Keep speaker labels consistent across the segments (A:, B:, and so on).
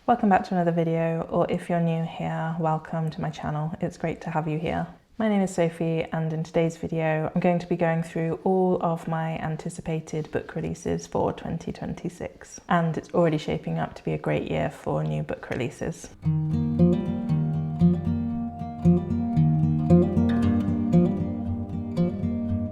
A: Welcome back to another video, or if you're new here, welcome to my channel. It's great to have you here. My name is Sophie, and in today's video I'm going to be going through all of my anticipated book releases for 2026, and it's already shaping up to be a great year for new book releases.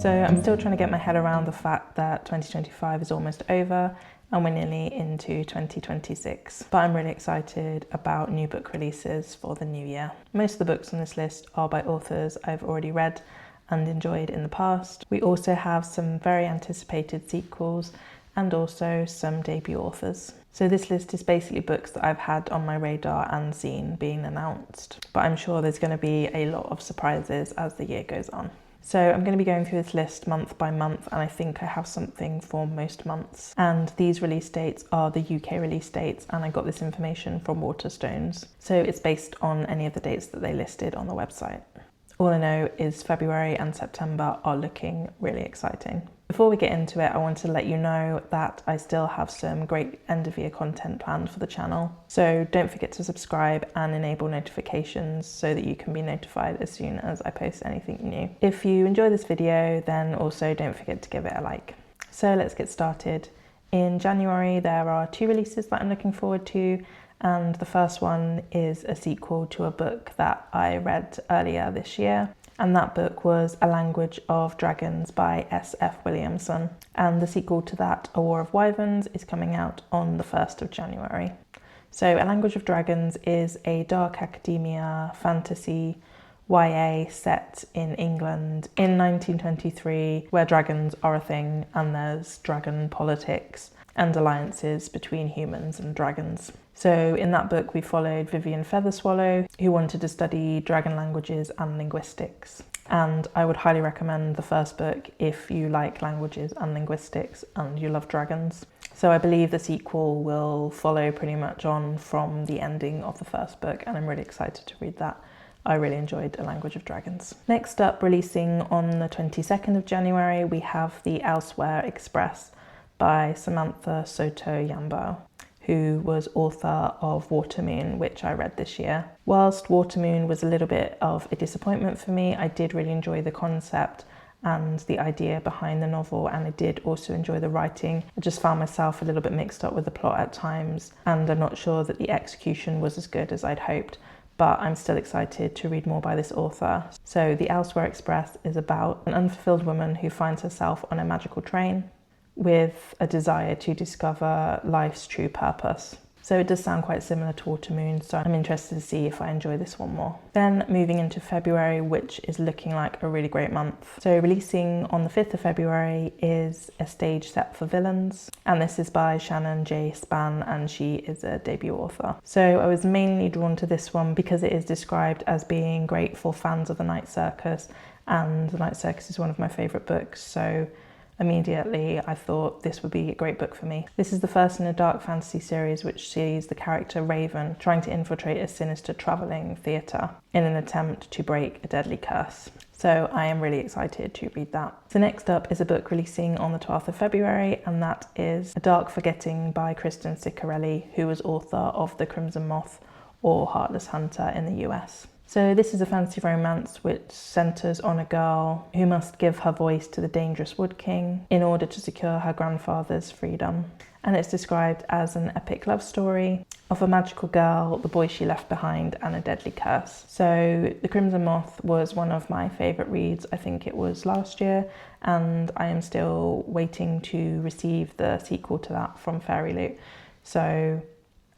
A: So I'm still trying to get my head around the fact that 2025 is almost over and we're nearly into 2026. But I'm really excited about new book releases for the new year. Most of the books on this list are by authors I've already read and enjoyed in the past. We also have some very anticipated sequels and also some debut authors. So this list is basically books that I've had on my radar and seen being announced. But I'm sure there's going to be a lot of surprises as the year goes on. So I'm going to be going through this list month by month, and I think I have something for most months. And these release dates are the UK release dates, and I got this information from Waterstones. So it's based on any of the dates that they listed on the website. All I know is February and September are looking really exciting. Before we get into it, I want to let you know that I still have some great end of year content planned for the channel. So don't forget to subscribe and enable notifications so that you can be notified as soon as I post anything new. If you enjoy this video, then also don't forget to give it a like. So let's get started. In January, there are 2 releases that I'm looking forward to. And the first one is a sequel to a book that I read earlier this year. And that book was A Language of Dragons by S.F. Williamson. And the sequel to that, A War of Wyverns, is coming out on the 1st of January. So A Language of Dragons is a dark academia fantasy YA set in England in 1923, where dragons are a thing and there's dragon politics and alliances between humans and dragons. So in that book we followed Vivian Featherswallow, who wanted to study dragon languages and linguistics. And I would highly recommend the first book if you like languages and linguistics and you love dragons. So I believe the sequel will follow pretty much on from the ending of the first book, and I'm really excited to read that. I really enjoyed A Language of Dragons. Next up, releasing on the 22nd of January, we have The Elsewhere Express by Samantha Sotto Yambao, who was author of Watermoon, which I read this year. Whilst Watermoon was a little bit of a disappointment for me, I did really enjoy the concept and the idea behind the novel, and I did also enjoy the writing. I just found myself a little bit mixed up with the plot at times, and I'm not sure that the execution was as good as I'd hoped, but I'm still excited to read more by this author. So The Elsewhere Express is about an unfulfilled woman who finds herself on a magical train with a desire to discover life's true purpose. So it does sound quite similar to Watermoon, so I'm interested to see if I enjoy this one more. Then moving into February, which is looking like a really great month. So releasing on the 5th of February is A Stage Set for Villains, and this is by Shannon J. Spann, and she is a debut author. So I was mainly drawn to this one because it is described as being great for fans of The Night Circus, and The Night Circus is one of my favourite books, so immediately I thought this would be a great book for me. This is the first in a dark fantasy series which sees the character Raven trying to infiltrate a sinister travelling theatre in an attempt to break a deadly curse. So I am really excited to read that. So next up is a book releasing on the 12th of February, and that is A Dark Forgetting by Kristen Ciccarelli, who was author of The Crimson Moth or Heartless Hunter in the US. So this is a fantasy romance which centres on a girl who must give her voice to the dangerous Wood King in order to secure her grandfather's freedom. And it's described as an epic love story of a magical girl, the boy she left behind, and a deadly curse. So The Crimson Moth was one of my favourite reads, I think it was last year, and I am still waiting to receive the sequel to that from Fairy Loot. So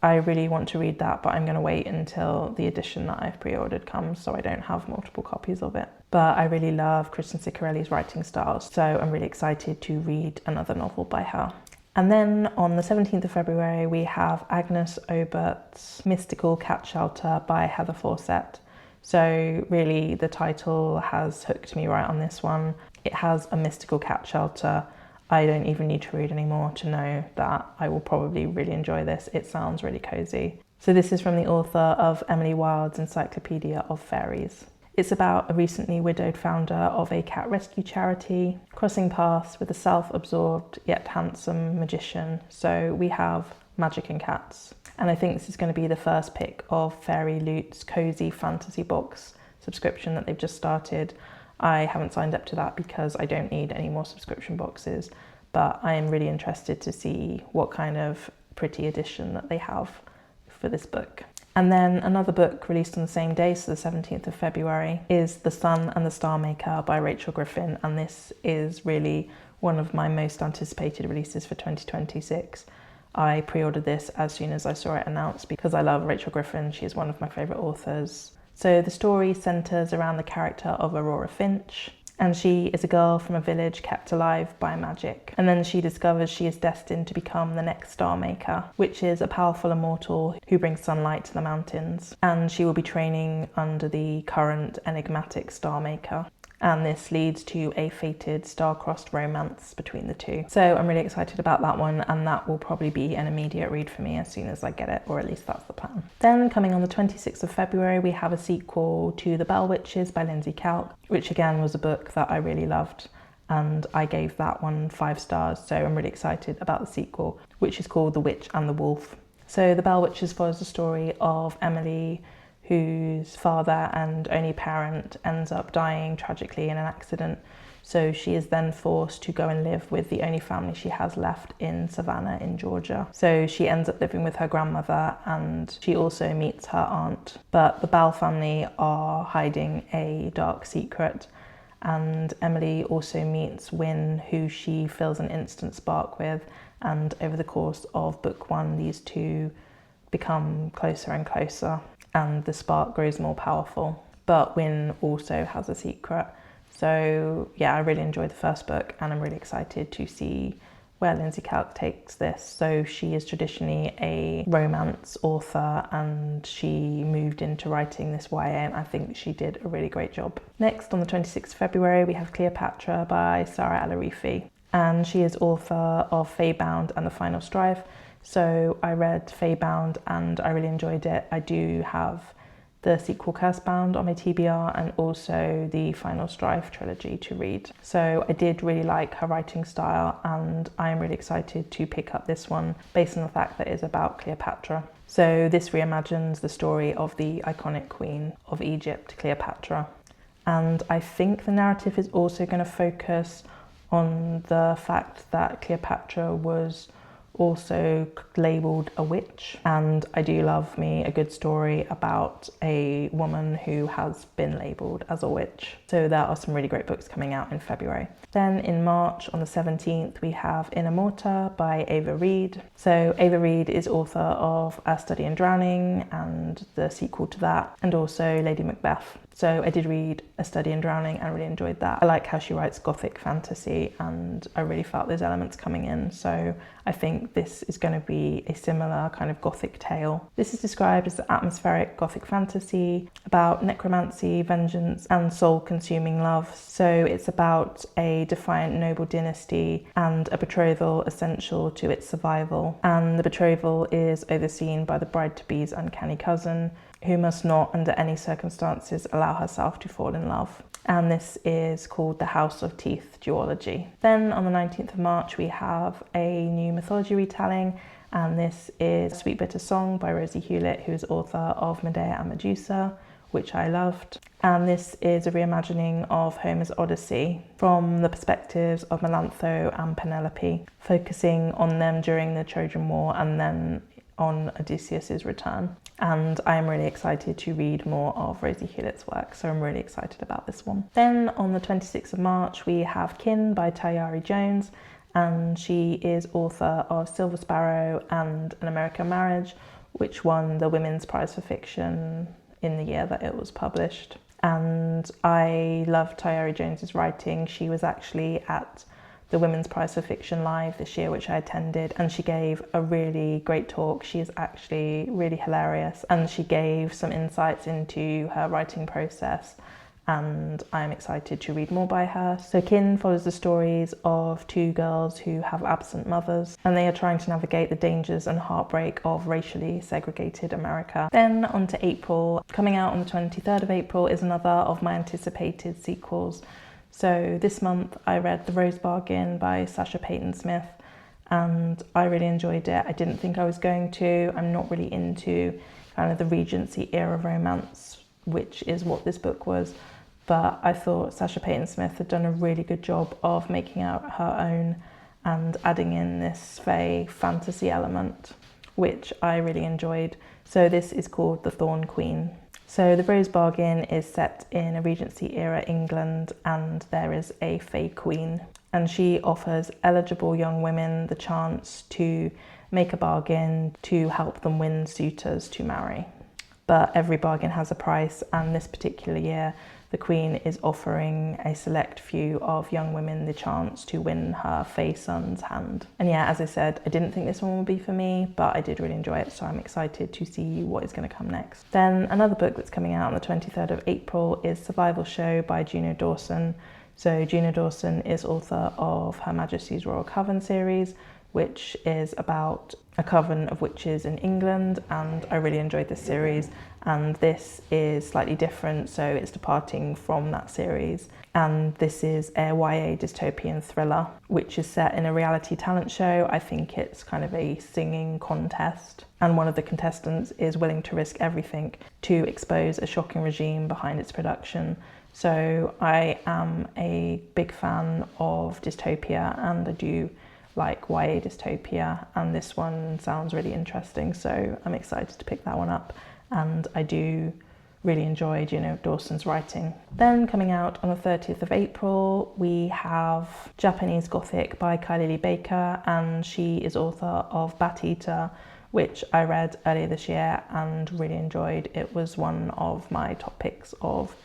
A: I really want to read that, but I'm going to wait until the edition that I've pre-ordered comes so I don't have multiple copies of it. But I really love Kristen Ciccarelli's writing style, so I'm really excited to read another novel by her. And then on the 17th of February, we have Agnes Aubert's Mystical Cat Shelter by Heather Fawcett. So really the title has hooked me right on this one. It has a mystical cat shelter. I don't even need to read anymore to know that I will probably really enjoy this. It sounds really cozy. So this is from the author of Emily Wilde's Encyclopedia of Fairies. It's about a recently widowed founder of a cat rescue charity crossing paths with a self-absorbed yet handsome magician. So we have Magic and Cats. And I think this is going to be the first pick of Fairy Loot's cozy fantasy box subscription that they've just started. I haven't signed up to that because I don't need any more subscription boxes, but I am really interested to see what kind of pretty edition that they have for this book. And then another book released on the same day, so the 17th of February, is The Sun and the Starmaker by Rachel Griffin, and this is really one of my most anticipated releases for 2026. I pre-ordered this as soon as I saw it announced because I love Rachel Griffin. She is one of my favourite authors. So the story centres around the character of Aurora Finch, and she is a girl from a village kept alive by magic. And then she discovers she is destined to become the next Starmaker, which is a powerful immortal who brings sunlight to the mountains. And she will be training under the current enigmatic Starmaker. And this leads to a fated star-crossed romance between the two. So I'm really excited about that one, and that will probably be an immediate read for me as soon as I get it, or at least that's the plan. Then coming on the 26th of February, we have a sequel to The Bell Witches by Lindsey Kelk, which again was a book that I really loved, and I gave that one 5 stars, so I'm really excited about the sequel, which is called The Witch and the Wolf. So The Bell Witches follows the story of Emily, whose father and only parent ends up dying tragically in an accident. So she is then forced to go and live with the only family she has left in Savannah in Georgia. So she ends up living with her grandmother, and she also meets her aunt. But the Bell family are hiding a dark secret, and Emily also meets Wynne, who she feels an instant spark with, and over the course of book 1 these two become closer and closer, and the spark grows more powerful. But Wynne also has a secret. So yeah, I really enjoyed the first book, and I'm really excited to see where Lindsey Kelk takes this. So she is traditionally a romance author, and she moved into writing this YA, and I think she did a really great job. Next, on the 26th of February, we have Cleopatra by Saara Arifi, and she is author of Feybound and The Final Strife. So I read Feybound and I really enjoyed it. I do have the sequel Cursebound on my TBR, and also the Final Strife trilogy to read. So I did really like her writing style, and I am really excited to pick up this one based on the fact that it's about Cleopatra. So this reimagines the story of the iconic queen of Egypt, Cleopatra. And I think the narrative is also going to focus on the fact that Cleopatra was also labelled a witch, and I do love me a good story about a woman who has been labelled as a witch. So there are some really great books coming out in February. Then in March, on the 17th, we have Innamorata by Ava Reid. So Ava Reid is author of A Study in Drowning and the sequel to that, and also Lady Macbeth. So I did read A Study in Drowning and really enjoyed that. I like how she writes gothic fantasy, and I really felt those elements coming in. So I think this is going to be a similar kind of gothic tale. This is described as atmospheric gothic fantasy about necromancy, vengeance, and soul-consuming love. So it's about a defiant noble dynasty and a betrothal essential to its survival. And the betrothal is overseen by the bride-to-be's uncanny cousin, who must not, under any circumstances, allow herself to fall in love. And this is called The House of Teeth duology. Then on the 19th of March, we have a new mythology retelling, and this is Sweetbitter Song by Rosie Hewlett, who is author of Medea and Medusa, which I loved. And this is a reimagining of Homer's Odyssey from the perspectives of Melantho and Penelope, focusing on them during the Trojan War and then on Odysseus's return. And I am really excited to read more of Rosie Hewlett's work, so I'm really excited about this one. Then on the 26th of March, we have Kin by Tayari Jones, and she is author of Silver Sparrow and An American Marriage, which won the Women's Prize for Fiction in the year that it was published. And I love Tayari Jones's writing. She was actually at the Women's Prize for Fiction Live this year, which I attended, and she gave a really great talk. She is actually really hilarious, and she gave some insights into her writing process, and I'm excited to read more by her. So Kin follows the stories of two girls who have absent mothers, and they are trying to navigate the dangers and heartbreak of racially segregated America. Then on to April. Coming out on the 23rd of April is another of my anticipated sequels. So this month I read The Rose Bargain by Sasha Payton Smith, and I really enjoyed it. I didn't think I was going to. I'm not really into kind of the Regency era romance, which is what this book was, but I thought Sasha Payton Smith had done a really good job of making out her own and adding in this fae fantasy element, which I really enjoyed. So this is called The Thorn Queen. So The Rose Bargain is set in a Regency era England, and there is a fae queen, and she offers eligible young women the chance to make a bargain to help them win suitors to marry. But every bargain has a price, and this particular year the Queen is offering a select few of young women the chance to win her fae son's hand. And yeah, as I said, I didn't think this one would be for me, but I did really enjoy it, so I'm excited to see what is going to come next. Then another book that's coming out on the 23rd of April is Survival Show by Juno Dawson. So Juno Dawson is author of Her Majesty's Royal Coven series, which is about a coven of witches in England, and I really enjoyed this series, and this is slightly different, so it's departing from that series, and this is a YA dystopian thriller which is set in a reality talent show. I think it's kind of a singing contest, and one of the contestants is willing to risk everything to expose a shocking regime behind its production. So I am a big fan of dystopia, and I do like YA dystopia, and this one sounds really interesting, so I'm excited to pick that one up, and I do really enjoy Juno Dawson's writing. Then coming out on the 30th of April, we have Japanese Gothic by Kylie Lee Baker, and she is author of Bat Eater, which I read earlier this year and really enjoyed. It was one of my top picks of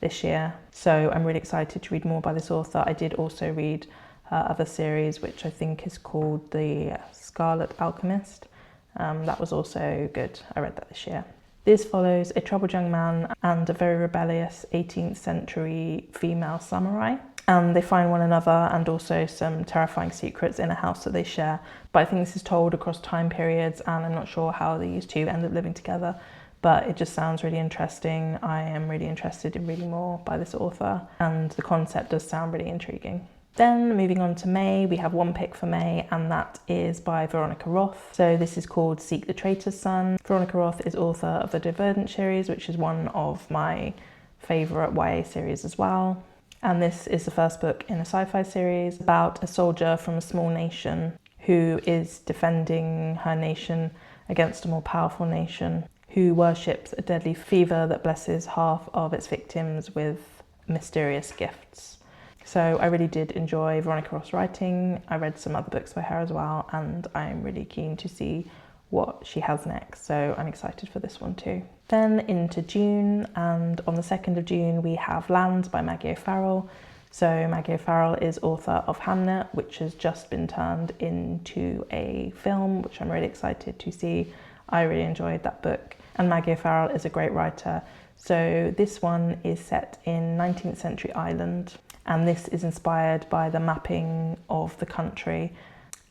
A: this year, so I'm really excited to read more by this author. I did also read her other series, which I think is called The Scarlet Alchemist. That was also good. I read that this year. This follows a troubled young man and a very rebellious 18th century female samurai. And they find one another and also some terrifying secrets in a house that they share. But I think this is told across time periods, and I'm not sure how these two end up living together, but it just sounds really interesting. I am really interested in reading more by this author, and the concept does sound really intriguing. Then moving on to May, we have one pick for May, and that is by Veronica Roth. So this is called Seek the Traitor's Son. Veronica Roth is author of the Divergent series, which is one of my favourite YA series as well. And this is the first book in a sci-fi series about a soldier from a small nation who is defending her nation against a more powerful nation who worships a deadly fever that blesses half of its victims with mysterious gifts. So I really did enjoy Veronica Roth's writing. I read some other books by her as well, and I'm really keen to see what she has next. So I'm excited for this one too. Then into June, and on the 2nd of June, we have Land by Maggie O'Farrell. So Maggie O'Farrell is author of Hamnet, which has just been turned into a film, which I'm really excited to see. I really enjoyed that book, and Maggie O'Farrell is a great writer. So this one is set in 19th century Ireland, and this is inspired by the mapping of the country.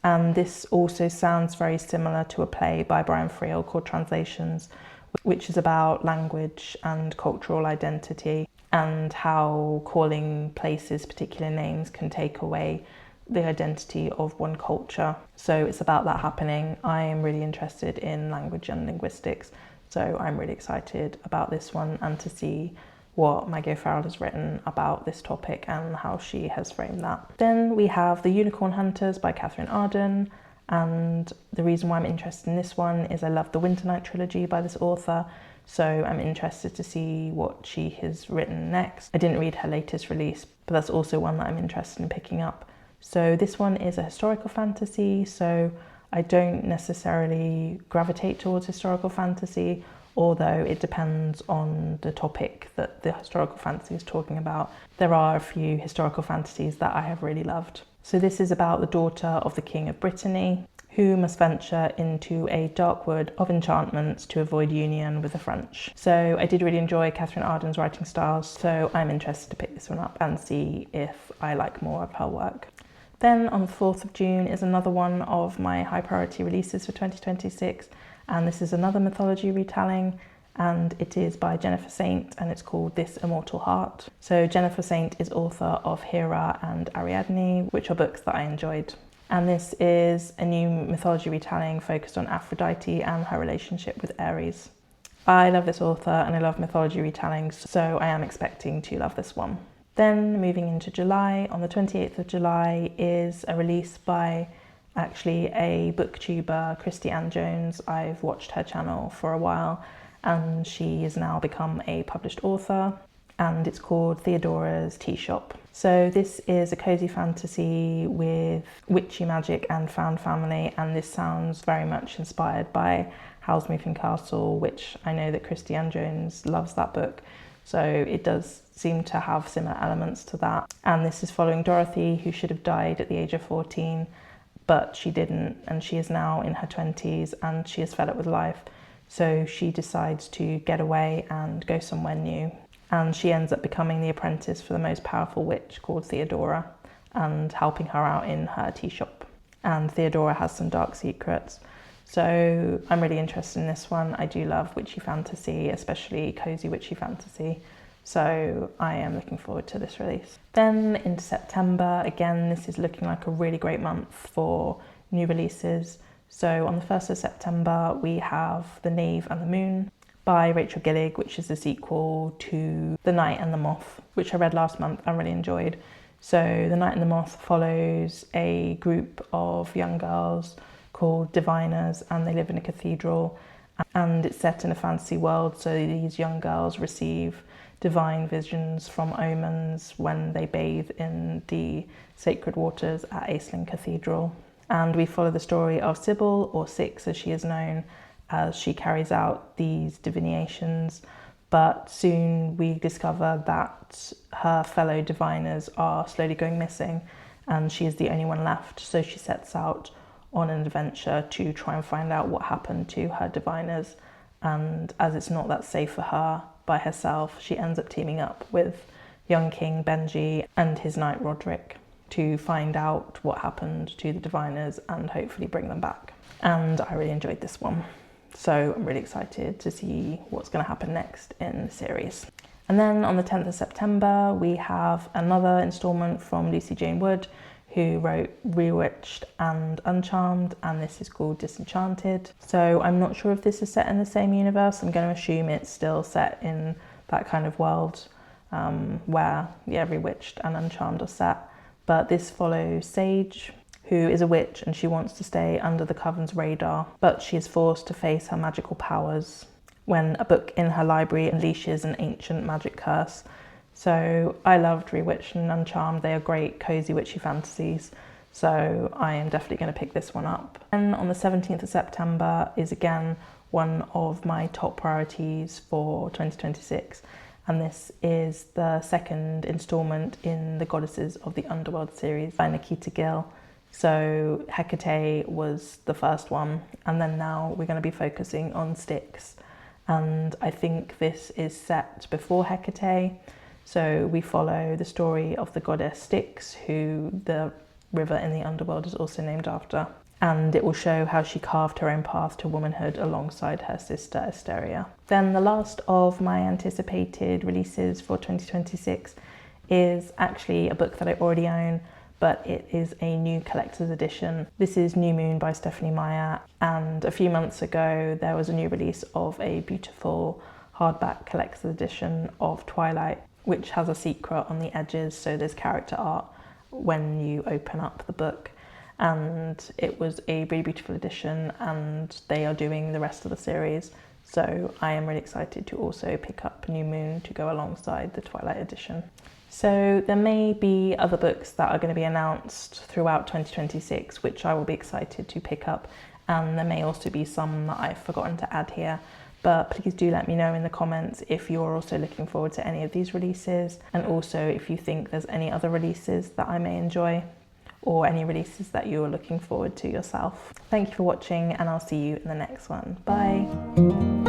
A: And this also sounds very similar to a play by Brian Friel called Translations, which is about language and cultural identity and how calling places particular names can take away the identity of one culture. So it's about that happening. I am really interested in language and linguistics, so I'm really excited about this one and to see what Maggie O'Farrell has written about this topic and how she has framed that. Then we have The Unicorn Hunters by Catherine Arden, and the reason why I'm interested in this one is I love the Winter Night trilogy by this author, so I'm interested to see what she has written next. I didn't read her latest release, but that's also one that I'm interested in picking up. So this one is a historical fantasy, so I don't necessarily gravitate towards historical fantasy, although it depends on the topic that the historical fantasy is talking about. There are a few historical fantasies that I have really loved. So this is about the daughter of the King of Brittany, who must venture into a dark wood of enchantments to avoid union with the French. So I did really enjoy Catherine Arden's writing style, so I'm interested to pick this one up and see if I like more of her work. Then on the 4th of June is another one of my high priority releases for 2026, and this is another mythology retelling, and it is by Jennifer Saint, and it's called This Immortal Heart. So Jennifer Saint is author of Hera and Ariadne, which are books that I enjoyed. And this is a new mythology retelling focused on Aphrodite and her relationship with Ares. I love this author and I love mythology retellings, so I am expecting to love this one. Then moving into July, on the 28th of July is a release by actually a booktuber, Tayari Jones. I've watched her channel for a while and she has now become a published author, and it's called Theodora's Tea Shop. So this is a cozy fantasy with witchy magic and found family, and this sounds very much inspired by Howl's Moving Castle, which I know that Tayari Jones loves that book. So it does seem to have similar elements to that. And this is following Dorothy, who should have died at the age of 14, but she didn't, and she is now in her 20s and she is fed up with life. So she decides to get away and go somewhere new. And she ends up becoming the apprentice for the most powerful witch called Theodora and helping her out in her tea shop. And Theodora has some dark secrets. So I'm really interested in this one. I do love witchy fantasy, especially cozy witchy fantasy. So I am looking forward to this release. Then into September, again, this is looking like a really great month for new releases. So on the 1st of September, we have The Knave and the Moon by Rachel Gillig, which is the sequel to The Night and the Moth, which I read last month and really enjoyed. So The Night and the Moth follows a group of young girls called diviners, and they live in a cathedral, and it's set in a fantasy world. So these young girls receive divine visions from omens when they bathe in the sacred waters at Aisling Cathedral. And we follow the story of Sybil, or Six as she is known, as she carries out these divinations. But soon we discover that her fellow diviners are slowly going missing and she is the only one left. So she sets out on an adventure to try and find out what happened to her diviners. And as it's not that safe for her by herself, she ends up teaming up with young King Benji and his knight Roderick to find out what happened to the diviners and hopefully bring them back. And I really enjoyed this one. So I'm really excited to see what's going to happen next in the series. And then on the 10th of September, we have another instalment from Lucy Jane Wood, who wrote Bewitched and Uncharmed, and this is called Disenchanted. So I'm not sure if this is set in the same universe. I'm going to assume it's still set in that kind of world where Bewitched and Uncharmed are set. But this follows Sage, who is a witch and she wants to stay under the Coven's radar, but she is forced to face her magical powers when a book in her library unleashes an ancient magic curse. So I loved Bewitched and Uncharmed. They are great cozy witchy fantasies, so I am definitely going to pick this one up. And on the 17th of September is again one of my top priorities for 2026, and this is the second instalment in the Goddesses of the Underworld series by Nikita Gill. So Hecate was the first one, and then now we're going to be focusing on Styx. And I think this is set before Hecate. So we follow the story of the goddess Styx, who the river in the underworld is also named after. And it will show how she carved her own path to womanhood alongside her sister Asteria. Then the last of my anticipated releases for 2026 is actually a book that I already own, but it is a new collector's edition. This is New Moon by Stephanie Meyer, and a few months ago there was a new release of a beautiful hardback collector's edition of Twilight, which has a secret on the edges, so there's character art when you open up the book. And it was a really beautiful edition, and they are doing the rest of the series. So I am really excited to also pick up New Moon to go alongside the Twilight edition. So there may be other books that are going to be announced throughout 2026, which I will be excited to pick up. And there may also be some that I've forgotten to add here. But please do let me know in the comments if you're also looking forward to any of these releases, and also if you think there's any other releases that I may enjoy, or any releases that you're looking forward to yourself. Thank you for watching, and I'll see you in the next one. Bye.